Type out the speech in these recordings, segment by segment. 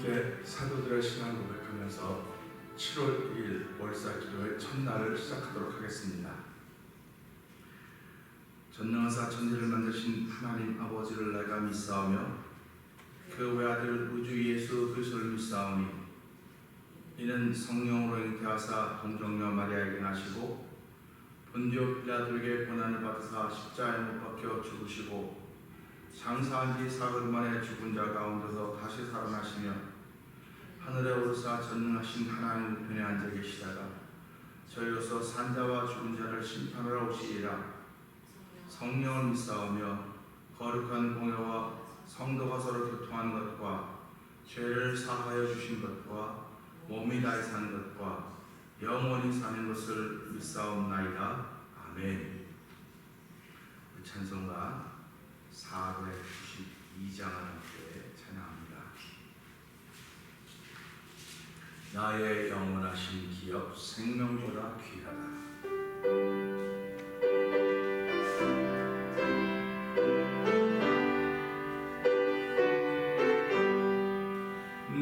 함께 사도들의 신앙 고백하면서 7월 2일 월사기도의 첫날을 시작하도록 하겠습니다. 전능하사 천지를 만드신 하나님 아버지를 내가 믿사오며 그 외아들 우주 예수 그리스도를 믿사오니 이는 성령으로 잉태하사 동정녀 마리아에게 나시고 본디오 빌라도에게 고난을 받으사 십자가에 못 박혀 죽으시고 장사한 지 사흘 만에 죽은 자 가운데서 다시 살아나시며 하늘에 오르사 전능하신 하나님 우편에 앉아 계시다가 저희로서 산자와 죽은 자를 심판하러 오시리라. 성령을 믿사오며 거룩한 공회와 성도가 서로 교통하는 것과 죄를 사하여 주신 것과 몸이 다해 사는 것과 영원히 사는 것을 믿사옵나이다. 아멘. 우리 찬송가 492장을 함께 찬양합니다. 나의 영원하신 기업 생명보다 귀하다.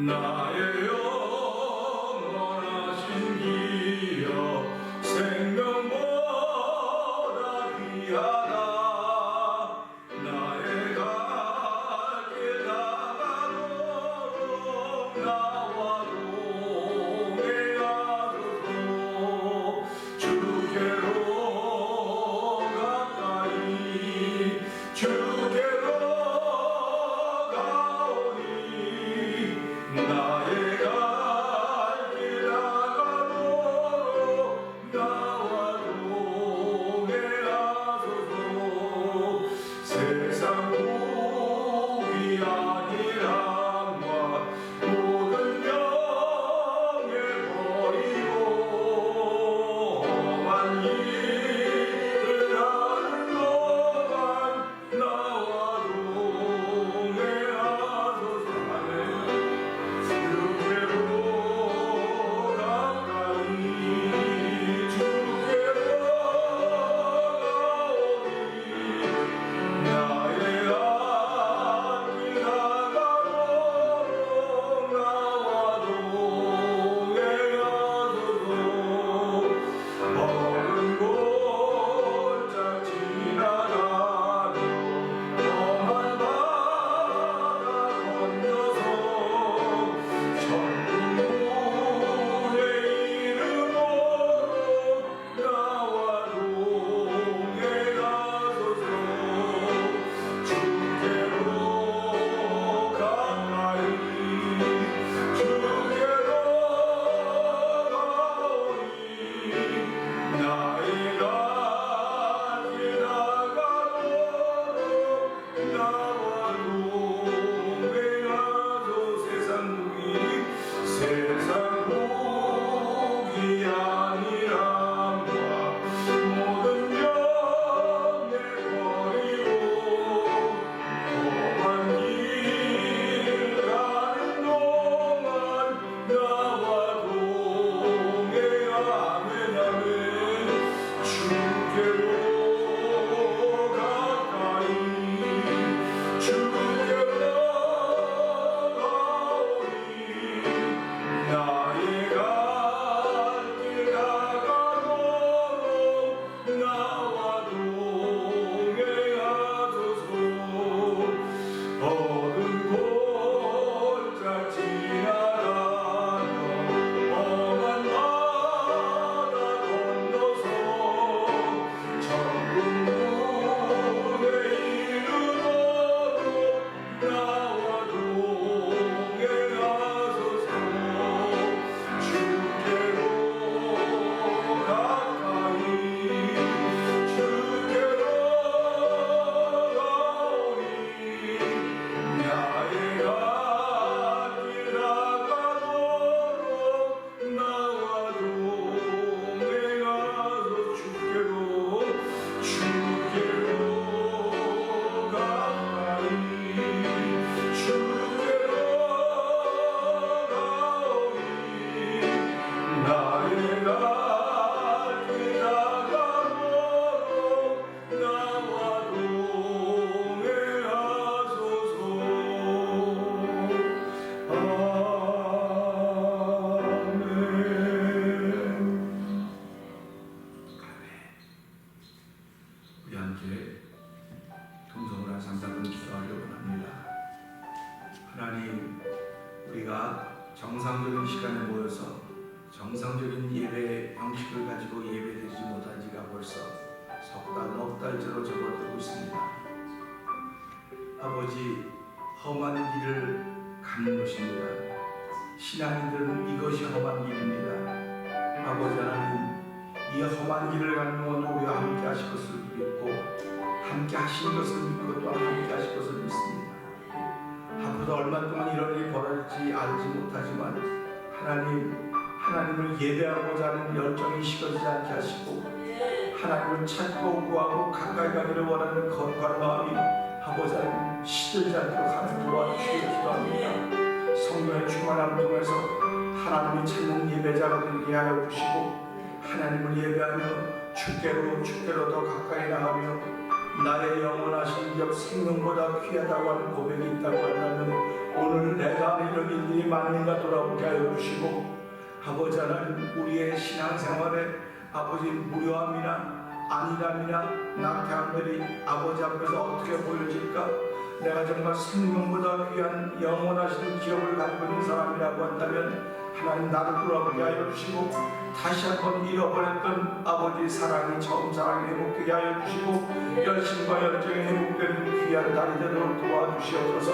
나의 영원하신 기업 생명보다 귀하다. 나의 갈 길 나가도록 나와 동행하소서. 주께로 가까이 주께로 나의 갈 길 나가도록 나와 동행하소서. 세상 복이 아니란과 모든 명예 버리고 험한 일을 하는 동안 나와 동행하소서. 주께로 가까이 주께로 정상적인 시간에 모여서 정상적인 예배 방식을 가지고 예배드리지 못한 지가 벌써 석 달, 넉 달째로 접어들고 있습니다. 아버지, 험한 길을 가는 것입니다. 신앙인들은 이것이 험한 길입니다. 아버지 하나님, 이 험한 길을 가는 건 우리와 함께 하실 것을 믿고 함께 하신 것을 믿고 또 함께 하실 것을 믿습니다. 앞으로 얼마 동안 이런 일이 벌어질지 알지 못하지만 하나님을 예배하고자 하는 열정이 식어지지 않게 하시고 하나님을 찾고 구하고 가까이 가기를 원하는 거룩한 마음이 아버지 하나님 시들지 않도록 하나님 도와주시길 기도합니다. 성령의 충만함을 통해서 하나님을 찾는 예배자가 되게 하여 주시고 하나님을 예배하며 주께로 더 가까이 나가며 나의 영원하신 적 생명보다 귀하다고 하는 고백이 있다고 한다면 오늘 내가 하는 이런 일들이 맞는가 돌아보게 하여 주시고 아버지 하나님 우리의 신앙생활에 아버지 무료함이나 안일함이나 낙태함들이 아버지 앞에서 어떻게 보여질까? 내가 정말 생명보다 귀한 영원하신 기업을 가지고 있는 사람이라고 한다면 하나님 나를 돌아보게 하여 주시고 다시 한번 잃어버렸던 아버지 사랑이 처음 사랑이 회복되게 하여 주시고 열심과 열정이 회복되는 귀한 날이 되도록 도와주시옵소서.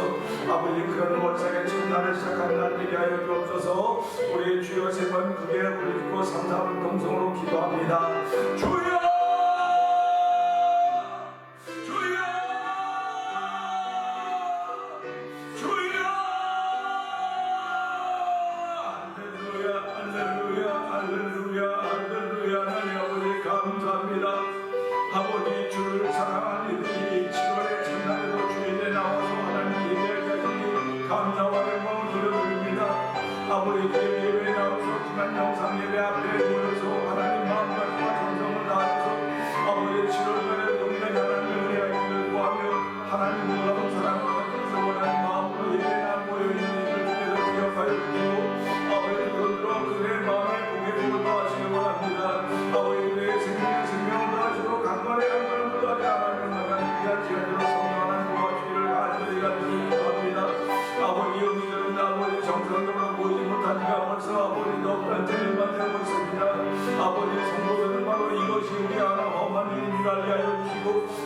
아버지 그런 월상의 첫날을 시작한 날 되게 하여 주옵소서. 우리 주여 세 번 크게 부르짖고 삼삼을 동성으로 기도합니다. 주여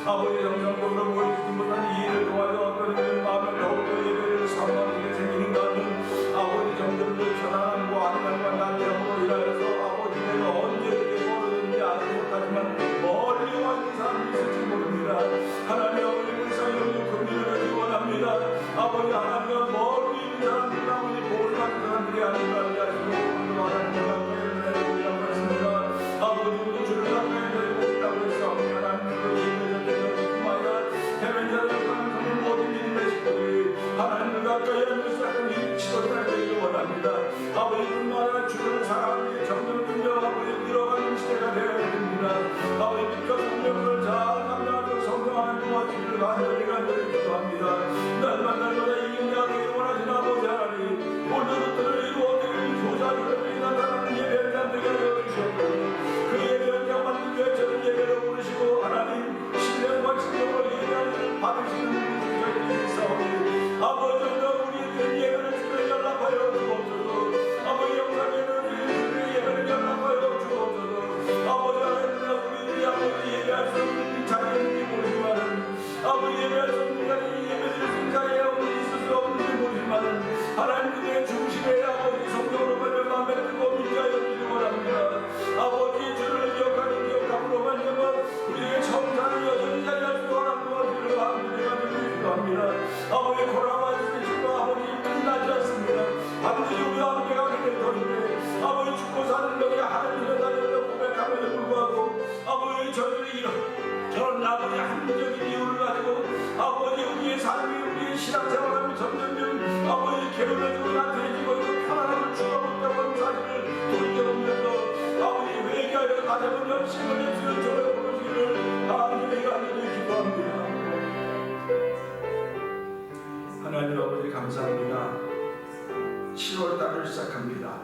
아버지 정상적으로 보이지 못한 이 일을 도와줘 어떤 이들은 마음에 더욱더 예배를 사모하는 게 생기는 것은 아버지 점점 더 편안함과 안락과 나태함으로 인하여서 아버지 내가 언제 이렇게 모르는지 알지 못하지만 멀리 와 있는 사람이 있을지 모릅니다. 하나님 아버지 불쌍히 긍휼을 원합니다. 아버지 하나님과 멀리 있는 사람들 아버지 보호를 받는 사람들이 아닌가 하시고 하나님과 함께 해주시라고 했습니다. 아버지 우리 주를 가까이 드리고 있다고 해서 하나님과 하나님을 가까이 하는 사람이 치료가 되기를 원합니다. 아버지뿐만 아니라 주를 사랑하는 점점 아버지 늘어가는 시대가 되어야 됩니다. 아버지 믿고 성령을 잘 감당하고 성령하는 도와주기를 간절히 기도합니다. 날마다 이기는 되기를 원하신 아버지 하나님 오늘부터는 이루어지는 소자들을 나타나는 예배를 잠들게 하여 주시옵소서. 그 예배를 잠만든 교회 저는 예배로 부르시고 하나님 신령과 진정으로 예배를 받으시는 분들이 있사오니 아버지 우리의 예배를 주께 연락하여 주옵소서. 아버지 영상 예배를 연락하여 주옵소서. 아버지 하나님 우리 아버지 예배할 수 없는 자리에 모르지만은 아버지 예배할 수 없는 자리에 예배드릴 수 있는 자리에 있을 수 없는지 모르지만은 하나님 그들의 중심에 아버지 성경으로 말하면 마음에 뜨고 믿게 하여 주시기 원합니다. 아버지 주를 기억함으로 말미암아 우리의 정사를 여전히 잘할 수 하는 도와주기를 기도합니다. 아버지 코로나 시대가 아버지 끝나지 않습니다. 반드시 우리와 함께 가게 될 터인데 아버지 죽고 사는 것이 하나님의 나라를 고백함에도 불구하고 아버지 저들이 저런 아버지 합리적인 이유를 가지고 아버지 우리의 삶이 우리의 신앙생활이 점점 아버지 게을러지고 나태해지고 편안함을 추구하고 있다는 사실을 돌이켜보면서 아버지 회개하여 다시 한번 열심을 내주는 저를 부르시기를 간절히 기도합니다. 하나님 아버지 감사합니다. 7월달을 시작합니다.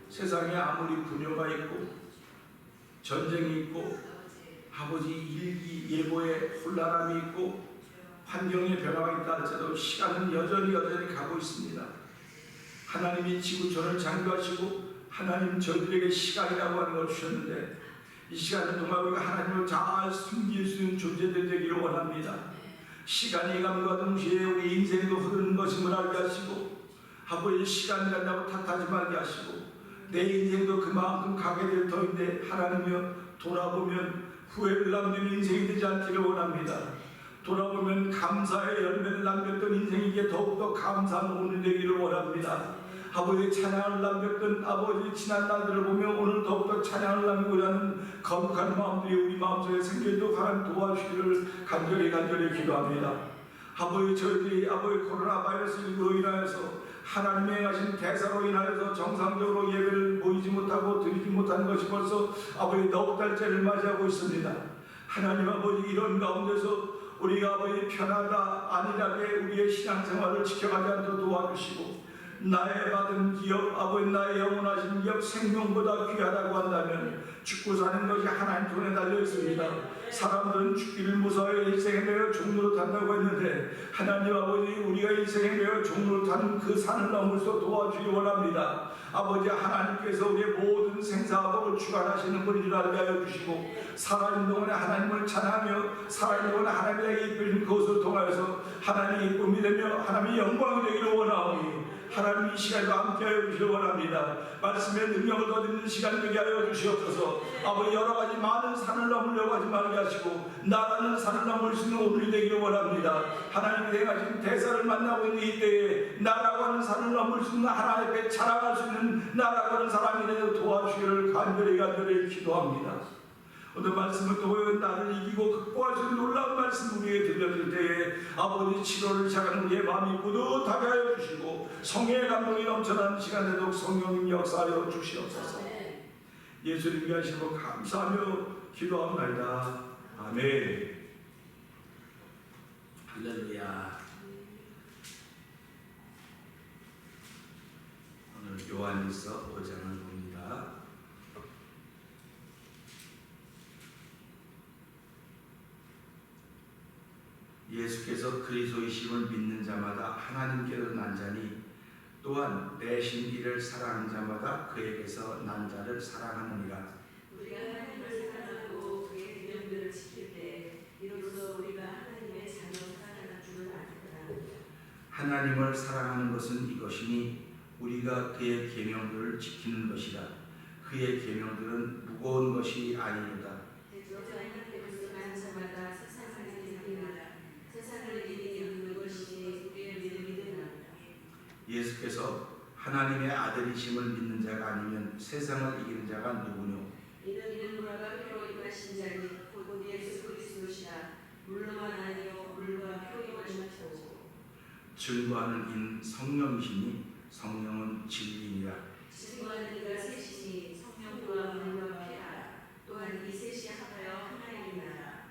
세상에 아무리 분요가 있고 전쟁이 있고 아버지 일기예보에 혼란함이 있고 환경의 변화가 있다 할지라도 시간은 여전히 가고 있습니다. 하나님이 지구촌을 창조하시고 하나님 저희들에게 시간이라고 하는 걸 주셨는데 이 시간 동안 우리가 하나님을 잘 숨길 수 있는 존재들 되기를 원합니다. 시간이 감과 동시에 우리 인생도 흐르는 것임을 알게 하시고 아버지 시간이 간다고 탓하지 말게 하시고 내 인생도 그만큼 가게 될 터인데 하나님이여 돌아보면 후회를 남기는 인생이 되지 않기를 원합니다. 돌아보면 감사의 열매를 남겼던 인생에게 더욱더 감사한 오늘 되기를 원합니다. 아버지 찬양을 남겼던 아버지 지난 날들을 보며 오늘 더욱더 찬양을 남기고자 하는 거룩한 마음들이 우리 마음속에 생기도록 하나님 도와주기를 간절히 기도합니다. 아버지 저희들이 아버지 코로나 바이러스로 인하여서 하나님의 행하신 대사로 인하여서 정상적으로 예배를 모이지 못하고 드리지 못하는 것이 벌써 아버지 넉 달째를 맞이하고 있습니다. 하나님 아버지 이런 가운데서 우리가 아버지 편하다 안일하게 우리의 신앙생활을 지켜가지 않도록 도와주시고 나의 받은 기업 아버지 나의 영원하신 기업 생명보다 귀하다고 한다면 죽고 사는 것이 하나님 손에 달려 있습니다. 사람들은 죽기를 무서워해 일생에 매여 종로를 탄다고 했는데 하나님 아버지 우리가 일생에 매여 종로를 타는 그 산을 넘을 수 도와주기 원합니다. 아버지 하나님께서 우리의 모든 생사복을 주관하시는 분인 줄 알게 하여 주시고 살아있는 동안에 하나님을 찬양하며 살아있는 동안에 하나님의 이끌린 것을 통하여서 하나님의 기쁨이 되며 하나님의 영광이 되기를 원하오니 하나님 이 시간에도 함께하여 주시기 원합니다. 말씀의 능력을 거두는 시간 되게 하여 주시옵소서. 아버지 여러가지 많은 산을 넘으려고 하지 말게 하시고 나라는 산을 넘을 수 있는 오늘이 되기를 원합니다. 하나님이 행하신 대사를 만나고 있는 이때에 나라고 하는 산을 넘을 수 있는 하나님 앞에 자랑할 수 있는 나라고 하는 사람이 되도록 도와주기를 간절히 기도합니다. 오늘 말씀을 통해 나를 이기고 극복할 수 있는 놀라운 말씀 우리에게 들려줄 때에 아버지 치료를 시작하는 우리의 마음이 뿌듯하게 하여 주시고 성령의 감동이 넘쳐나는 시간 되도록 성령님 역사하여 주시옵소서. 예수님 위하시고 감사하며 기도합니다. 아멘. 할렐루야. 오늘 요한일서 5장을 봅니다. 예수께서 그리스도이심을 믿는 자마다 하나님께로 난 자니 또한 내신 이를 사랑하는 자마다 그에게서 난 자를 사랑하느니라. 우리가 하나님을 사랑하고 그의 계명들을 지킬 때 이로써 우리가 하나님의 자녀 사랑하는 줄을 알거라. 하나님을 사랑하는 것은 이것이니 우리가 그의 계명들을 지키는 것이라. 그의 계명들은 무거운 것이 아니로다. 하나님께서 난 자마다 세상을 이기느니라. 세상을 이기는 것이 우리의 믿음이니라. 예수께서 하나님의 아들이심을 믿는 자가 아니면 세상을 이기는 자가 누구뇨? 이는 물과 피로 임하신 자니 곧 예수 그리스도시라. 물로만 아니요 물과 피로 임하셨고 증거하는 이는 성령이시니 성령은 진리니라. 증거하는 이가 셋이니 성령과 물과 피라. 또한 이 셋이 합하여 하나님이라.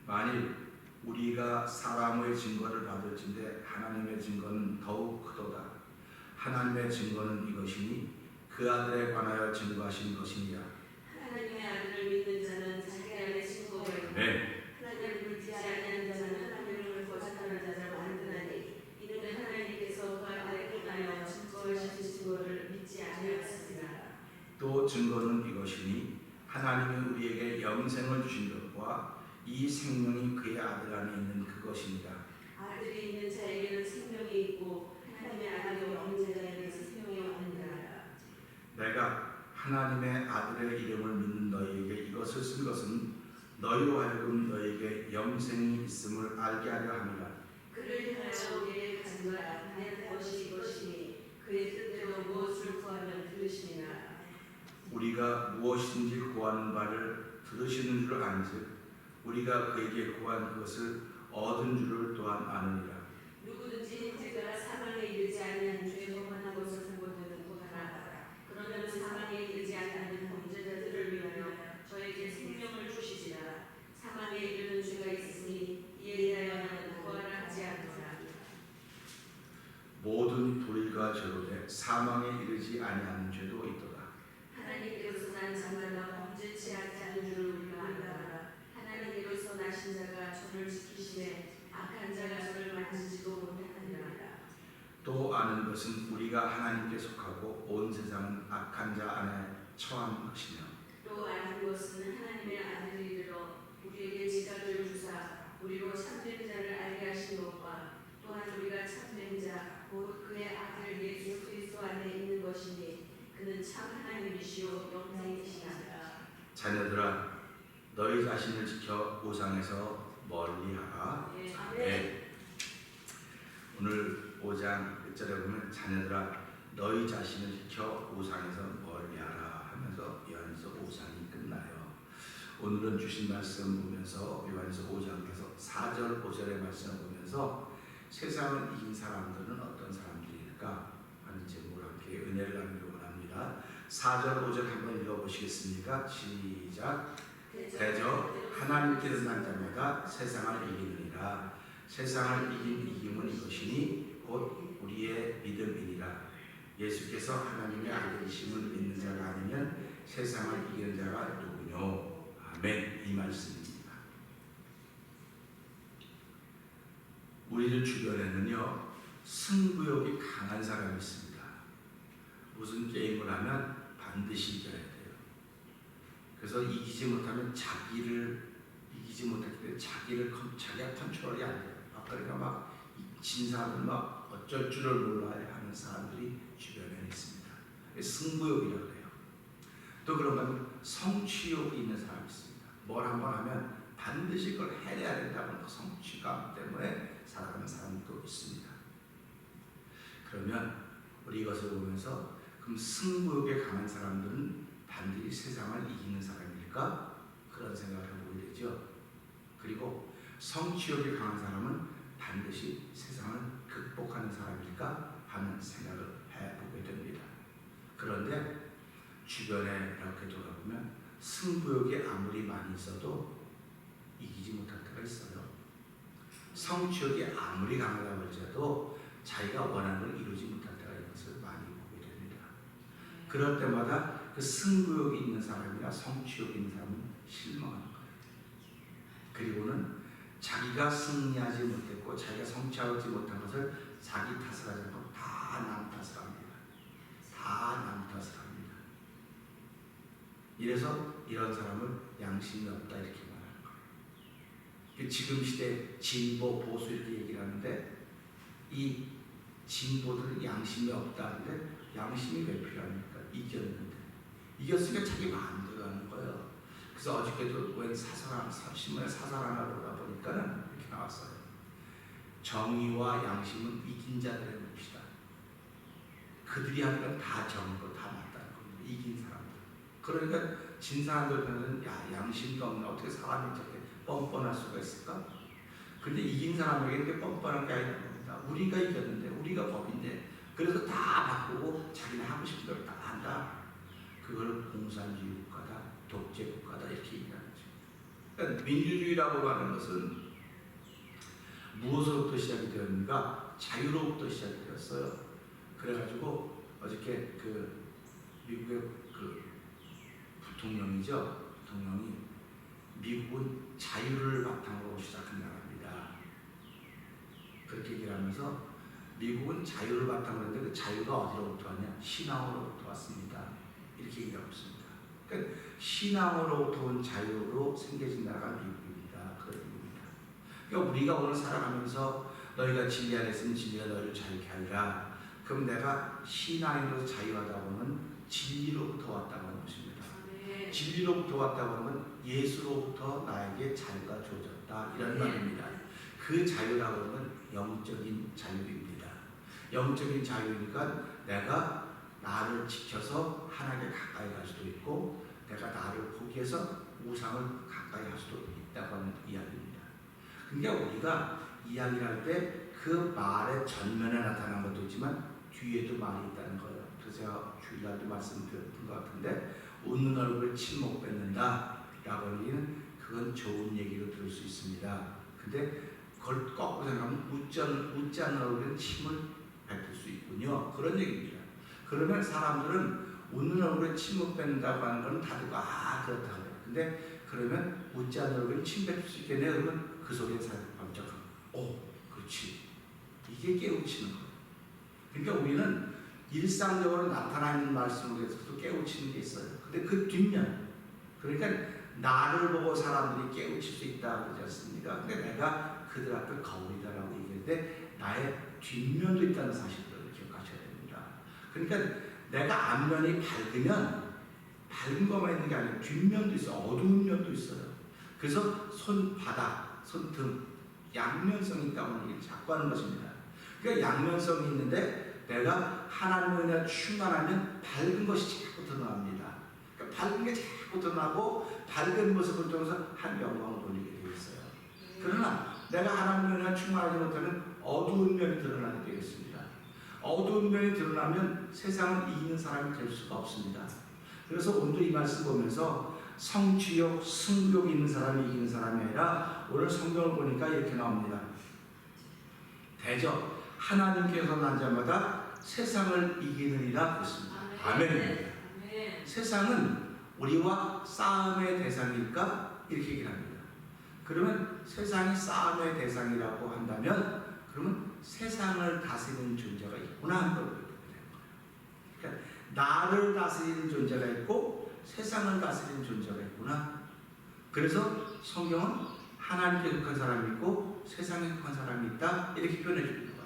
만일 우리가 사람의 증거를 받을진대 하나님의 증거는 더욱 크도다. 하나님의 증거는 이것이니 그 아들에 관하여 증거하신 것이니라. 하나님의 아들을 믿는 자는 자기 안에 증거가 있고 하나님을 믿지 아니하는 자는 하나님을 거짓하는 자를 만드나니 이는 하나님께서 그 아들에 관하여 증거하신 증거를 믿지 아니하였습니다. 또 증거는 이것이니 하나님이 우리에게 영생을 주신 것과 이 생명이 그의 아들 안에 있는 그것입니다. 아들이 있는 자에게는 생명이 있고 하나님의 아들이 없는 자에게는 생명이 없느니라. 내가 하나님의 아들의 이름을 믿는 너희에게 이것을 쓴 것은 너희로 하여금 너희에게 영생이 있음을 알게 하려 함이라. 그를 향하여 우리의 간과 하는 것이 이것이니 그의 뜻대로 무엇을 구하면 들으시니라. 우리가 무엇이든지 구하는 바를 들으시는 줄 안즉 우리가 그에게 구한 그것을 얻은 줄을 또한 아느니라. 누구든지 형제가 사망에 이르지 아니한 죄 범한 것을 보거든 구하라. 그러면 사망에 이르지 아니하는 범죄자들을 위하여 저에게 생명을 주시리라. 사망에 이르는 죄가 있으니 이에 대하여 나는 구하라 하지 않노라. 모든 불의가 제로되 사망에 이르지 아니하는 죄도 있도다. 하나님께서 난 자마다 범죄치 않는 줄을 우리가 안다. 하나님께로서 나신 자가 저를 지키시되 악한 자가 저를 만지지도 못하느니라. 또 아는 그것은 우리가 하나님께 속하고 온 세상은 악한 자 안에 처한 것이며 또 아는 것은 하나님의 아들이 들어 우리에게 지각을 주사 우리로 참된 자를 알게 하신 것과 또한 우리가 참된 자 곧 그의 아들 예수 그리스도 안에 있는 것이니 그는 참 하나님이시요 영생이시라. 자녀들아 너희 자신을 지켜 우상에서 멀리하라. 네. 오늘 5장 1절에 보면 자녀들아 너희 자신을 지켜 우상에서 멀리하라 하면서 요한일서 5장이 끝나요. 오늘은 주신 말씀 보면서 요한일서 5장에서 4절 5절의 말씀을 보면서 세상을 이긴 사람들은 어떤 사람들일까 하는 제목으로 함께 은혜를 나누기 원합니다. 4절 5절 한번 읽어보시겠습니까? 시작. 대저 하나님께서 난 자마다 세상을 이기느니라. 세상을 이긴 이김은 이것이니 곧 우리의 믿음이니라. 예수께서 하나님의 아들이심을 믿는 자가 아니면 세상을 이기는 자가 누구뇨? 아멘. 이 말씀입니다. 우리들 주변에는요 승부욕이 강한 사람이 있습니다. 무슨 게임을 하면 반드시 이겨야 돼요. 그래서 이기지 못하면 자기를 이기지 못했기 때문에 자기가 컨트롤이 안 돼요. 그러니까 막 진 사람은 막 어쩔 줄을 몰라야 하는 사람들이 주변에 있습니다. 승부욕이라고 해요. 또 그러면 성취욕이 있는 사람이 있습니다. 뭘 한번 하면 반드시 그걸 해내야 된다는 그 성취감 때문에 살아가는 사람도 있습니다. 그러면 우리 이것을 보면서 그럼 승부욕에 강한 사람들은 반드시 세상을 이기는 사람일까? 그런 생각을 해보게 되죠. 그리고 성취욕이 강한 사람은 반드시 세상을 극복하는 사람일까 하는 생각을 해보게 됩니다. 그런데 주변에 이렇게 돌아보면 승부욕이 아무리 많이 있어도 이기지 못할 때가 있어요. 성취욕이 아무리 강하다고 할지라도 자기가 원하는 걸 이루지 못할 때가 있는 것을 많이 보게 됩니다. 그럴 때마다 그 승부욕이 있는 사람이나 성취욕이 있는 사람은 실망하는 거예요. 그리고는 자기가 승리하지 못했고 자기가 성취하지 못한 것을 자기 탓을 하지 않고 다 남 탓을 합니다. 다 남 탓을 합니다. 이래서 이런 사람을 양심이 없다 이렇게 말하는 거예요. 지금 시대 진보 보수 이렇게 얘기를 하는데 이 진보들은 양심이 없다는데 양심이 왜 필요합니까? 이겼는데 이겼으니까 자기 마음대로 하는 거예요. 그래서 어저께도 웬 신문에 사설 하나 보다 보니까는 이렇게 나왔어요. 정의와 양심은 이긴 자들의 몫이다. 그들이 하는 건 다 정의고 다 맞다는 겁니다. 이긴 사람들. 그러니까 진 사람들은 야 양심도 없나 어떻게 사람이 저렇게 뻔뻔할 수가 있을까? 근데 이긴 사람에게 이렇게 뻔뻔한 게 아니라 겁니다. 우리가 이겼는데 우리가 법인데 그래서 다 바꾸고 자기는 하고 싶은 대로 다 한다. 그걸 공산주의 국가다, 독재 국가다 이렇게 얘기하는 거죠. 그러니까 민주주의라고 하는 것은 무엇으로부터 시작이 되었는가? 자유로부터 시작이 되었어요. 그래가지고 어저께 그 미국의 그 부통령이죠. 부통령이 미국은 자유를 바탕으로 시작한 나라입니다. 그렇게 얘기를 하면서 미국은 자유를 바탕으로 했는데 그 자유가 어디로부터 왔냐? 신앙으로부터 왔습니다. 이렇게 얘기하고 있습니다. 그러니까 신앙으로부터 온 자유로 생겨진 나라가 미국입니다. 그런 의미입니다. 그러니까 우리가 오늘 살아가면서 너희가 진리 안에 있으면 진리가 너희를 자유케 하리라. 그럼 내가 신앙으로 자유하다 보면 진리로부터 왔다고 하는 것입니다. 네. 진리로부터 왔다고 하는 예수로부터 나에게 자유가 주어졌다 이런 말입니다. 그 자유라고 하는 영적인 자유입니다. 영적인 자유니까 내가 나를 지켜서 하나님께 가까이 갈 수도 있고 내가 나를 포기해서 우상을 가까이 할 수도 있다고 하는 이야기입니다. 그러니까 우리가 이야기를 할 때 그 말의 전면에 나타난 것도 있지만 뒤에도 말이 있다는 거예요. 그래서 제가 주일날도 말씀드렸던 것 같은데 웃는 얼굴에 침못 뱉는다 라고 하는 얘기는 그건 좋은 얘기로 들을 수 있습니다. 근데 그걸 거꾸로 생각하면 웃지 않는 얼굴에 침을 뱉을 수 있군요. 그런 얘기입니다. 그러면 사람들은 웃는 얼굴에 침못 뱉는다고 하는 건 다 듣고 그렇다 하요. 근데 그러면 웃지 않는 얼굴에 침 뱉을 수 있겠네. 그러면 그 소리에 사람이 깜짝하고 그렇지. 이게 깨우치는 거예요. 그러니까 우리는 일상적으로 나타나는 말씀에서도 깨우치는 게 있어요. 근데 그 뒷면, 그러니까 나를 보고 사람들이 깨우칠 수 있다고 그러지 않습니까? 근데 내가 그들 앞에 거울이다라고 얘기했는데 나의 뒷면도 있다는 사실을 기억하셔야 됩니다. 그러니까 내가 앞면이 밝으면 밝은 것만 있는 게 아니라 뒷면도 있어요. 어두운 면도 있어요. 그래서 손바닥, 손등, 양면성이 있다고 얘기를 자꾸 하는 것입니다. 그러니까 양면성이 있는데 내가 하나님의 은혜가 충만하면 밝은 것이 자꾸 드러납니다. 그러니까 밝은 게 자꾸 드러나고 밝은 모습을 통해서 한 영광을 돌리게 되어 있어요. 그러나 내가 하나님의 은혜가 충만하지 못하면 어두운 면이 드러나게 되겠습니다. 어두운 면이 드러나면 세상을 이기는 사람이 될 수가 없습니다. 그래서 오늘 이 말씀 보면서 성취욕, 승욕이 있는 사람이 이기는 사람이 아니라 오늘 성경을 보니까 이렇게 나옵니다. 대저 하나님께서 난 자마다 세상을 이기느니라 그랬습니다. 아멘. 세상은 우리와 싸움의 대상일까? 이렇게 얘기를 합니다. 그러면 세상이 싸움의 대상이라고 한다면 그러면 세상을 다스리는 존재가 있구나 하는 걸 보게 되는 거예요. 그러니까 나를 다스리는 존재가 있고 세상을 다스리는 존재가 있구나. 그래서 성경은 하나님께 속한 사람이 있고 세상에 속한 사람이 있다 이렇게 표현해 주는 거예요.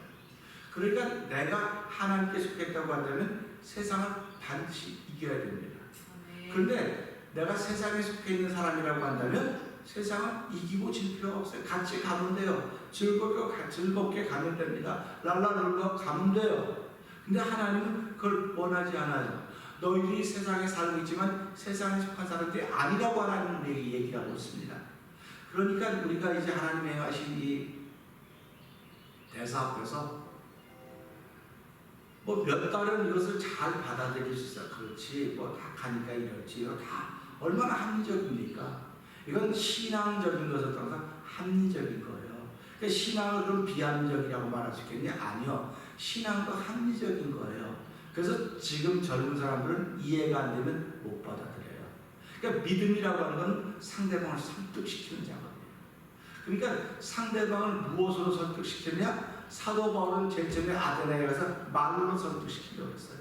그러니까 내가 하나님께 속했다고 한다면 세상을 반드시 이겨야 됩니다. 그런데 내가 세상에 속해 있는 사람이라고 한다면 세상은 이기고 질 필요가 없어요. 같이 가면 돼요. 즐겁게 가면 됩니다. 랄랄랄라 가면 돼요. 근데 하나님은 그걸 원하지 않아요. 너희들이 세상에 살고 있지만 세상에 속한 사람들이 아니라고 하나님은 얘기하고 있습니다. 그러니까 우리가 이제 하나님의 하신 이 대사 앞에서 뭐 몇 달은 이것을 잘 받아들일 수 있어요. 그렇지, 뭐 다 가니까 이렇지, 이거 다 얼마나 합리적입니까? 이건 신앙적인 것을 떠나서 합리적인 거예요. 그러니까 신앙을 그럼 비합리적이라고 말할 수 있겠냐? 아니요. 신앙도 합리적인 거예요. 그래서 지금 젊은 사람들은 이해가 안 되면 못 받아들여요. 그러니까 믿음이라고 하는 건 상대방을 설득시키는 작업이에요. 그러니까 상대방을 무엇으로 설득시켰냐? 사도 바울은 제일 처음에 아테네에 가서 말로 설득시키려고 했어요.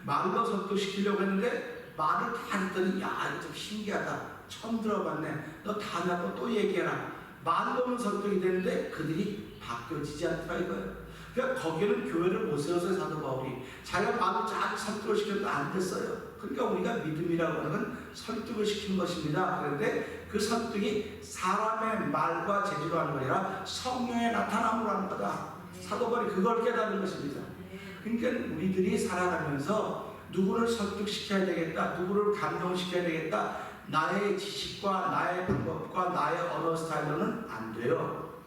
말로 설득시키려고 했는데 말을 다 했더니 야 이거 좀 신기하다. 처음 들어봤네. 너 다음에 한번 또 얘기해라. 말로는 설득이 되는데 그들이 바뀌어지지 않더라 이거예요. 그러니까 거기는 교회를 못 세워서 사도 바울이 자기가 말로 잘 설득을 시켜도 안 됐어요. 그러니까 우리가 믿음이라고 하는 건 설득을 시키는 것입니다. 그런데 그 설득이 사람의 말과 재주로 하는 거 아니라 성령의 나타남으로 하는 거다. 사도 바울이 그걸 깨닫는 것입니다. 그러니까 우리들이 살아가면서 누구를 설득시켜야 되겠다, 누구를 감동시켜야 되겠다, 나의 지식과 나의 방법과 나의 언어 스타일로는 안 돼요.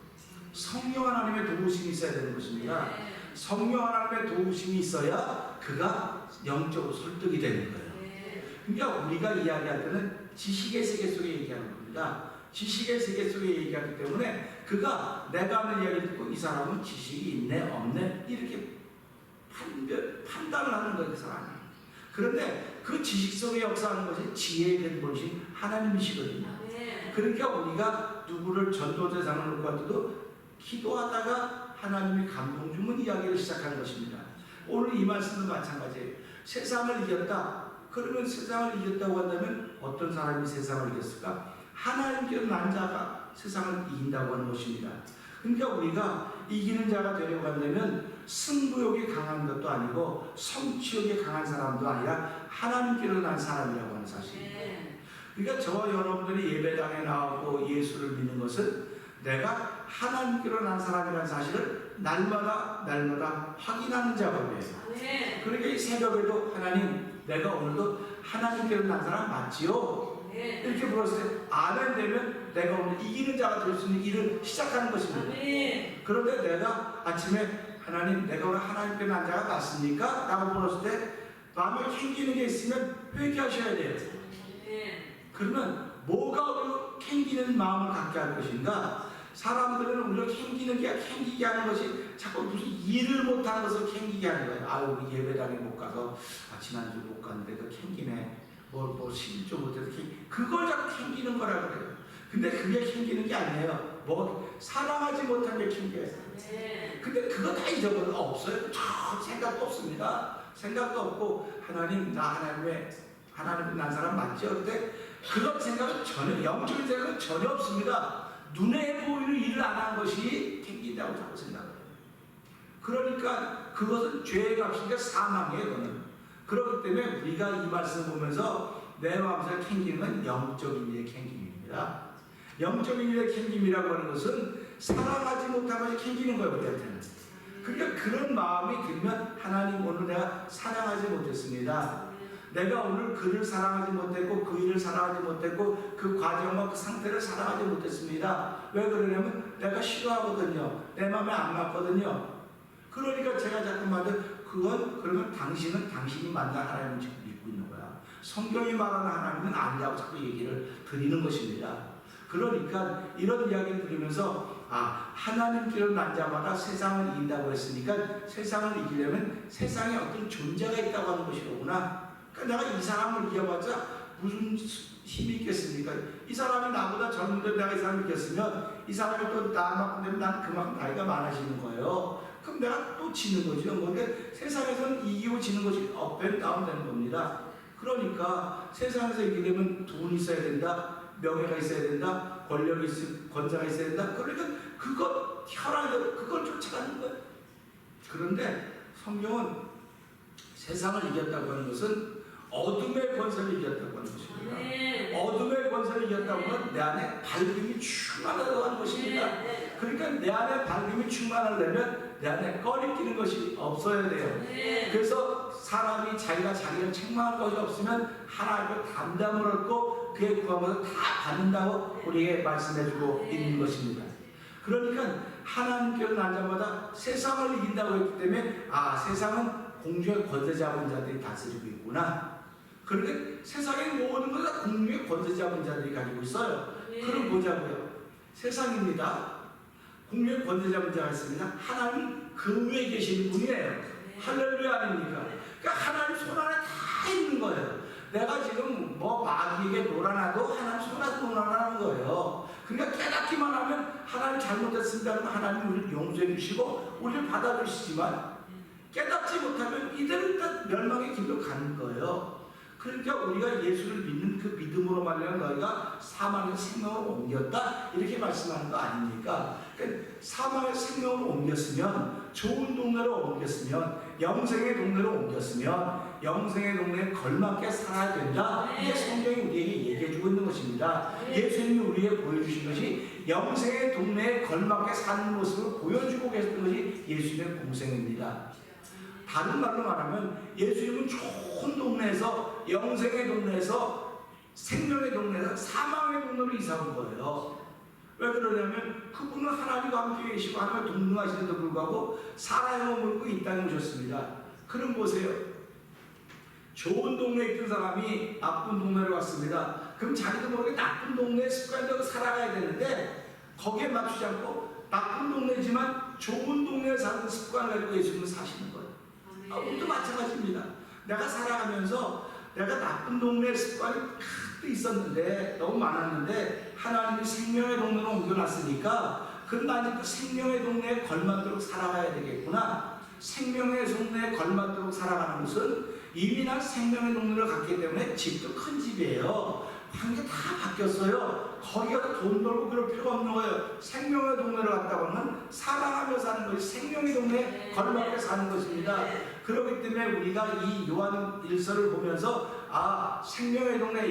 성령 하나님의 도우심이 있어야 되는 것입니다. 성령 하나님의 도우심이 있어야 그가 영적으로 설득이 되는 거예요. 그러니까 우리가 이야기할 때는 지식의 세계 속에 얘기하는 겁니다. 지식의 세계 속에 얘기하기 때문에 그가 내가 하는 이야기를 듣고 이 사람은 지식이 있네 없네 이렇게 판단을 하는 거예요. 그 사람이. 그런데 그 지식 속에 역사하는 것이 지혜의 근본이신 하나님이시거든요. 그러니까 우리가 누구를 전도 대상을 놓고 할 때도 기도하다가 하나님이 감동 주면 이야기를 시작하는 것입니다. 오늘 이 말씀도 마찬가지예요. 세상을 이겼다. 그러면 세상을 이겼다고 한다면 어떤 사람이 세상을 이겼을까? 하나님께서 난 자가 세상을 이긴다고 하는 것입니다. 그러니까 우리가 이기는 자가 되려고 한다면 승부욕이 강한 것도 아니고 성취욕이 강한 사람도 아니라 하나님께로 난 사람이라고 하는 사실입니다. 그러니까 저와 여러분들이 예배당에 나오고 예수를 믿는 것은 내가 하나님께로 난 사람이라는 사실을 날마다 확인하는 작업이에요. 그러니까 이 새벽에도 하나님 내가 오늘도 하나님께로 난 사람 맞지요? 이렇게 물었을 때 아멘 되면 내가 오늘 이기는 자가 될 수 있는 일을 시작하는 것입니다. 그런데 내가 아침에 하나님 내가 오늘 하나님께로 난 자가 맞습니까? 라고 물었을 때 마음에 캥기는 게 있으면 회개하셔야 돼요. 그러면 뭐가 캥기는 마음을 갖게 할 것인가? 사람들은 우리가 캥기게 하는 것이 자꾸 무슨 일을 못하는 것을 캥기게 하는 거예요. 아유 우리 예배당에 못 가서 지난주 못 갔는데 그 캥기네. 뭐 11조 못해서 그걸 자꾸 캥기는 거라 그래요. 근데 그게 캥기는 게 아니에요. 뭐 사랑하지 못한 게 캥겨요. 네. 근데 그거 다 잊어버려. 없어요. 저 생각도 없습니다. 생각도 없고 하나님 나 하나님 난 사람 맞죠? 근데 그런 생각은 전혀 영적인 생각은 전혀 없습니다. 눈에 보이는 일을 안 한 것이 탱긴다고 자꾸 생각해요. 그러니까 그것은 죄의 값이니까 사망이에요. 그거는. 그렇기 때문에 우리가 이 말씀을 보면서 내 마음속에 캥기는 건 영적인 일의 캥김입니다. 영적인 일의 캥김이라고 하는 것은 사랑하지 못한 것이 캥기는 거예요. 우리한테는. 그러니까 그런 마음이 들면 하나님 오늘 내가 사랑하지 못했습니다. 내가 오늘 그를 사랑하지 못했고 그 일을 사랑하지 못했고 그 과정과 그 상태를 사랑하지 못했습니다. 왜 그러냐면 내가 싫어하거든요. 내 마음에 안 맞거든요. 그러니까 제가 자꾸만 그건 그러면 당신은 당신이 만난 하나님을 지금 믿고 있는 거야. 성경이 말하는 하나님은 아니라고 자꾸 얘기를 드리는 것입니다. 그러니까 이런 이야기를 들으면서 하나님께로 난 자마다 세상을 이긴다고 했으니까 세상을 이기려면 세상에 어떤 존재가 있다고 하는 것이로구나. 그러니까 내가 이 사람을 이겨봤자 무슨 힘이 있겠습니까? 이 사람이 나보다 젊은데 내가 이 사람을 이겼으면 이 사람이 또 나만큼 되면 난 그만큼 나이가 많아지는 거예요. 그럼 내가 또 지는 거죠. 근데 세상에서는 이기고 지는 것이 업앤다운 되는 겁니다. 그러니까 세상에서 이기려면 돈이 있어야 된다, 명예가 있어야 된다, 권력이 권자가 있어야 된다. 그러니까 그것 혈안을 그걸 쫓아가는 거예요. 그런데 성경은 세상을 이겼다고 하는 것은 어둠의 권세를 이겼다고 하는 것입니다. 네. 어둠의 권세를 이겼다고 하면 내 안에 밝음이 충만하다고 하는 것입니다. 네. 그러니까 내 안에 밝음이 충만하려면 내 안에 꺼리끼는 것이 없어야 돼요. 네. 그래서 사람이 자기가 자기를 책망할 것이 없으면 하나님의 담담을 얻고 그의 구함을 다 받는다고 우리에게 말씀해주고 있는 것입니다. 그러니까 하나님께로 난 자마다 세상을 이긴다고 했기 때문에 세상은 공중의 권세 잡은 자들이 다스리고 있구나. 그런데 세상의 모든 것을 다 공중의 권세 잡은 자들이 가지고 있어요. 그럼 보자고요. 세상입니다. 공중의 권세 잡은 자가 있습니다. 하나님 그 위에 계시는 분이에요. 할렐루야 아닙니까? 그러니까 하나님 손 안에 다 있는 거예요. 내가 지금 마귀에게 놀아나도 하나님 손 안에 놀아나는 거예요. 그러니까 깨닫기만 하면 하나님 잘못했습니다. 그러면 하나님 우리를 용서해 주시고 우리를 받아주시지만 깨닫지 못하면 이대로 일단 멸망의 길로 가는 거예요. 그러니까 우리가 예수를 믿는 그 믿음으로 말미암아 너희가 사망의 생명으로 옮겼다 이렇게 말씀하는 거 아닙니까? 그러니까 사망의 생명으로 옮겼으면 좋은 동네로 옮겼으면 영생의 동네로 옮겼으면 영생의 동네에 걸맞게 살아야 된다. 이게 성경이 우리에게 얘기해주고 있는 것입니다. 예수님이 우리에게 보여주신 것이 영생의 동네에 걸맞게 사는 모습을 보여주고 계셨던 것이 예수님의 공생입니다. 다른 말로 말하면 예수님은 좋은 동네에서 영생의 동네에서 생명의 동네에서 사망의 동네로 이사 온 거예요. 왜 그러냐면 그분은 하나님과 함께 계시고 하나님과 동등하시는데도 불구하고 사랑의 몸을 입고 이 땅에 오셨습니다. 그럼 보세요. 좋은 동네에 있던 사람이 나쁜 동네로 왔습니다. 그럼 자기도 모르게 나쁜 동네에 습관대로 살아가야 되는데 거기에 맞추지 않고 나쁜 동네지만 좋은 동네에 사는 습관을 가지고 예수님은 사시는 거예요. 우리도 마찬가지입니다. 내가 살아가면서 내가 나쁜 동네 습관이 가득 있었는데 너무 많았는데 하나님이 생명의 동네로 옮겨놨으니까 그럼 나는 그 생명의 동네에 걸맞도록 살아가야 되겠구나. 생명의 동네에 걸맞도록 살아가는 것은 이미 난 생명의 동네를 갔기 때문에 집도 큰 집이에요. 한 게 다 바뀌었어요. 거기 가서 돈 벌고 그럴 필요가 없는 거예요. 생명의 동네를 갔다고 하면 사랑하며 사는 것이 생명의 동네에 걸맞게 사는 것입니다. 그렇기 때문에 우리가 이 요한 1서를 보면서 생명의 동네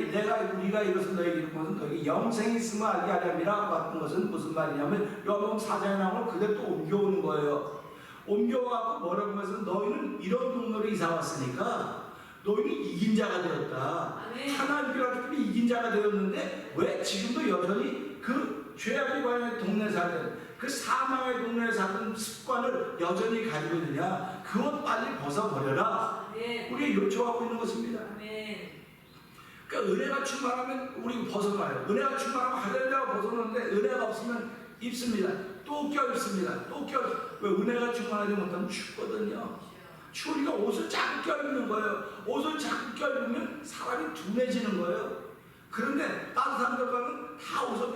우리가 이것을 너에게 이룬 것은 너에게 영생이 있음을 알게 하려니라 같은 것은 무슨 말이냐면 요한복음 4장에 나오는 그대로 또 옮겨오는 거예요. 옮겨와서 뭐라고 하면서 너희는 이런 동네로 이사 왔으니까 너희는 이긴 자가 되었다. 하나님께로 왔기 때문에 이긴 자가 되었는데 왜 지금도 여전히 그 죄악의 관의 동네 사는 그 사망의 동네에 사는 습관을 여전히 가지고 있느냐? 그것 빨리 벗어버려라. 우리가 요청하고 있는 것입니다. 그러니까 은혜가 충만하면 우리 벗어나요. 은혜가 충만하면 할렐루야 벗어나는데 은혜가 없으면 입습니다. 또 껴입습니다. 또 껴. 왜 은혜가 충만하지 못하면 춥거든요. 추우니까 옷을 자꾸 껴입는 거예요. 옷을 자꾸 껴입으면 사람이 둔해지는 거예요. 그런데 따뜻한 데 가면 다 옷을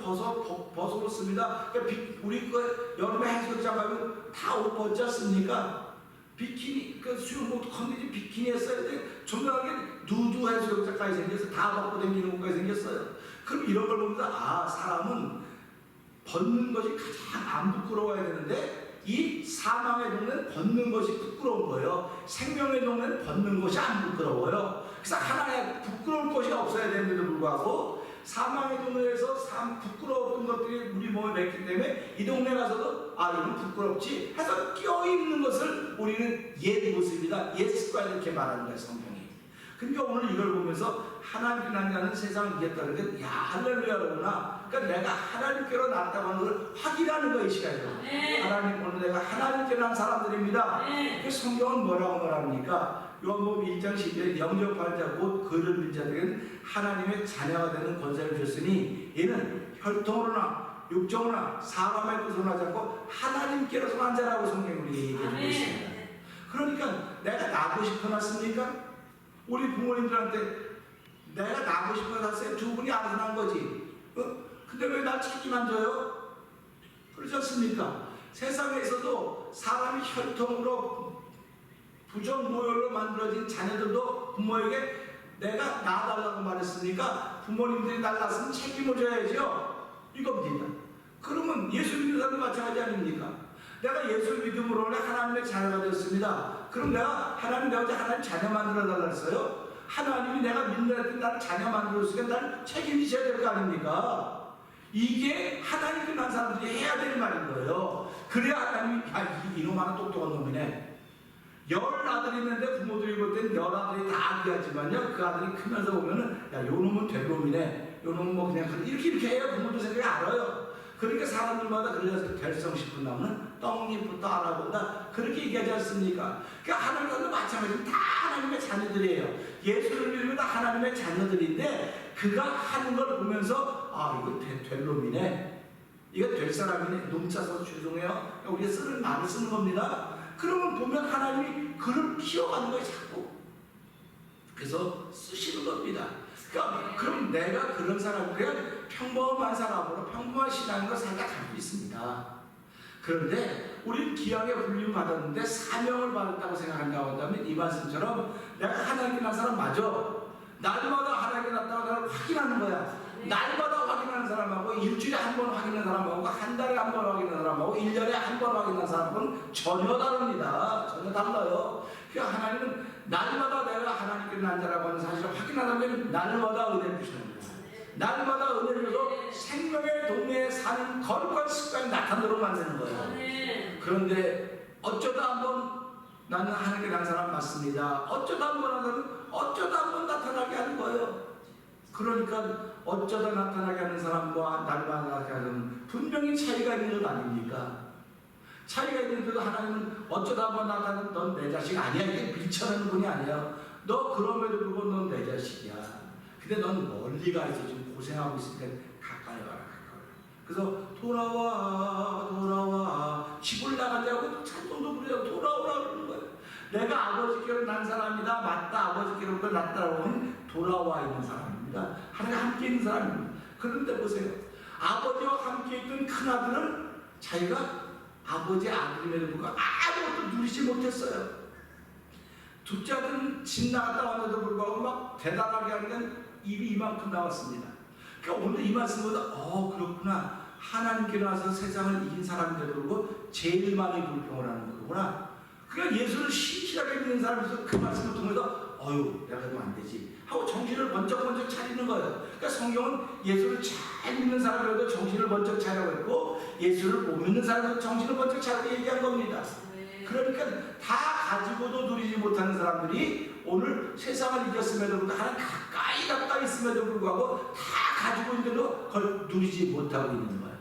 벗어놓습니다. 그러니까 우리 그 여름에 해수욕장 가면 다 옷 벗지 않습니까? 비키니, 그 수영복 컨디션 비키니 했어야 돼. 정당하게 누드 해수욕장까지 생겨서 다 벗고 다니는 것까지 생겼어요. 그럼 이런 걸 보면서 사람은 벗는 것이 가장 안 부끄러워야 되는데 이 사망의 동네는 벗는 것이 부끄러운 거예요. 생명의 동네는 벗는 것이 안 부끄러워요. 그래서 하나의 부끄러울 것이 없어야 되는데도 불구하고 사망의 동네에서 부끄러웠던 것들이 우리 몸에 맺기 때문에 이 동네 가서도 이건 부끄럽지 해서 껴입는 것을 우리는 옛 모습이다, 옛 습관 이렇게 말하는 거예요, 성경이. 그러니까 오늘 이걸 보면서 하나님께 난 자는 세상을 이겼다는 게 할렐루야로구나. 그러니까 내가 하나님께로 났다고 하는 걸 확인하는 거예요, 이 시간에요. 하나님, 오늘 내가 하나님께 난 사람들입니다. 그 성경은 뭐라고 말합니까? 요한복음 1장 10절에 영접하는 자 곧 그를 믿는 자들에게는 하나님의 자녀가 되는 권세를 주셨으니 이는 혈통으로나 육정으로나 사람의 뜻으로 하지 않고 하나님께로서 난 자라고 성경이 우리에게 얘기하고 있습니다. 그러니까 내가 나고 싶어 났습니까? 우리 부모님들한테 내가 나고 싶어 났어요. 두 분이 알아서 난 거지. 근데 왜 날 책임 안 져요? 그렇지 않습니까? 세상에서도 사람이 혈통으로 부정모혈로 만들어진 자녀들도 부모에게 내가 낳아달라고 말했으니까 부모님들이 날 낳았으면 책임을 져야죠. 이겁니다. 그러면 예수 믿는 사람도 마찬가지 아닙니까? 내가 예수 믿음으로 하나님의 자녀가 되었습니다. 그럼 내가 하나님 자녀 만들어달라 했어요? 하나님이 내가 믿는 나를 자녀 만들었으니까 나를 책임지셔야 될 거 아닙니까? 이게 하나님께 난 사람들이 해야 될 말인 거예요. 그래야 하나님이 이놈 하나 똑똑한 놈이네. 10아들이 있는데 부모들이 볼 때는 10아들이 다 아기였지만요, 그 아들이 크면서 보면은 요 놈은 될 놈이네, 요 놈은 뭐 그냥 이렇게 해야 부모도 생각이 알아요. 그러니까 사람들마다 그래서 될성 싶은 나무는 떡잎부터 알아본다, 그렇게 얘기하지 않습니까? 그러니까 하나님과도 마찬가지로 다 하나님의 자녀들이에요. 예수를 믿으면 다 하나님의 자녀들인데 그가 하는 걸 보면서 이거 될 놈이네, 이거 될 사람이네. 놈짜서 죄송해요, 우리가 쓰는 말을 쓰는 겁니다. 그러면 보면 하나님이 그를 키워가는 거예요, 자꾸. 그래서 쓰시는 겁니다. 그러니까 그럼 내가 그런 사람, 그냥 평범한 사람으로 평범한 신앙으로 살다 가고 있습니다. 그런데 우리는 기왕에 불림 받았는데 사명을 받았다고 생각한다고 한다면 이 말씀처럼 내가 하나님께 난 사람 맞아. 날마다 하나님께 났다고 내가 확인하는 거야. 날마다 확인하는 사람하고 일주일에 한 번 확인하는 사람하고 한 달에 한 번 확인하는 사람하고 1년에 한 번 확인하는 사람하고는 전혀 다릅니다. 전혀 달라요. 그러니까 하나님은 날마다 내가 하나님께 난 자라고 하는 사실을 확인하려면 날마다 은혜를 주시는 거예요. 날마다 은혜를 줘서 생명의 동네에 사는 거룩한 습관이 나타나도록 만드는 거예요. 그런데 어쩌다 한번 나는 하나님께 난 사람 맞습니다. 어쩌다 한번 나타나게 하는 거예요. 그러니까 어쩌다 나타나게 하는 사람과 날마다 나타나게 하는 분명히 차이가 있는 것 아닙니까? 차이가 있는데도 하나님은 어쩌다 한번 나타나는 넌 내 자식 아니야. 이게 밀쳐내는 분이 아니야. 너 그럼에도 불구하고 넌 내 자식이야. 근데 넌 멀리 가 있어. 지금 고생하고 있을 때 가까이 와라. 그래서 돌아와 집을 나가자고 찬송도 부르자고 돌아오라 그러는 거예요. 내가 아버지께로 난 사람이다. 맞다. 아버지께로부터 났다라고 하면 돌아와 있는 사람입니다. 하나님 함께 있는 사람입니다. 그런데 보세요. 아버지와 함께 있던 큰아들은 자기가 아버지의 아들임에도 불구하고 아무것도 누리지 못했어요. 둘째 아들은 집 나갔다 왔는데도 불구하고 막 대단하게 하는 입이 이만큼 나왔습니다. 그러니까 오늘 이 말씀보다 그렇구나. 하나님께 나와서 세상을 이긴 사람인데도 불구하고 제일 많이 불평을 하는 거구나. 그러니까 예수를 신실하게 믿는 사람에서 그 말씀을 통해서 내가 이러면 안 되지 하고 정신을 번쩍 차리는 거예요. 그러니까 성경은 예수를 잘 믿는 사람이라도 정신을 번쩍 차리라고 했고 예수를 못 믿는 사람도 정신을 번쩍 차리라고 얘기한 겁니다. 그러니까 다 가지고도 누리지 못하는 사람들이 오늘 세상을 이겼음에도 불구하고 하나님 가까이 있음에도 불구하고 다 가지고 있는데도 그걸 누리지 못하고 있는 거예요.